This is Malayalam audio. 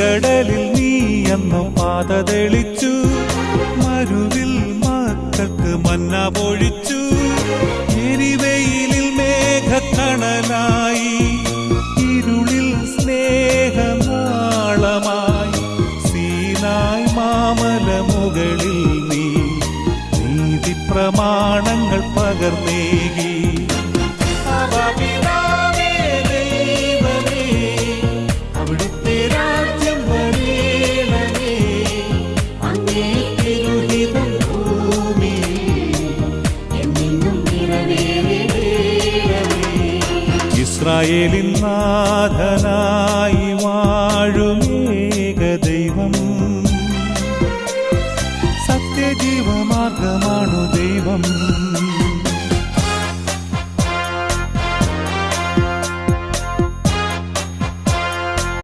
ചെങ്കടലിൽ നീ എന്നു പാത തെളിച്ചു, മരുവിൽ മക്കൾക്ക് മന്ന പൊഴിച്ചു. എരിവെയിലിൽ മേഘക്കണലായി, ഇരുളിൽ സ്നേഹനാളമായി, സീനായ് മാമല മുകളിൽ നീ നീതി പ്രമാണങ്ങൾ പകർന്നേകി. അവിടുത്തെ രാജ്യം വരേണമേ, അങ്ങേ തിരുഹിതം ഭൂമിയിൽ എന്നെന്നും നിറവേറണമേ. ഇസ്രായേലിൻ നാഥനാ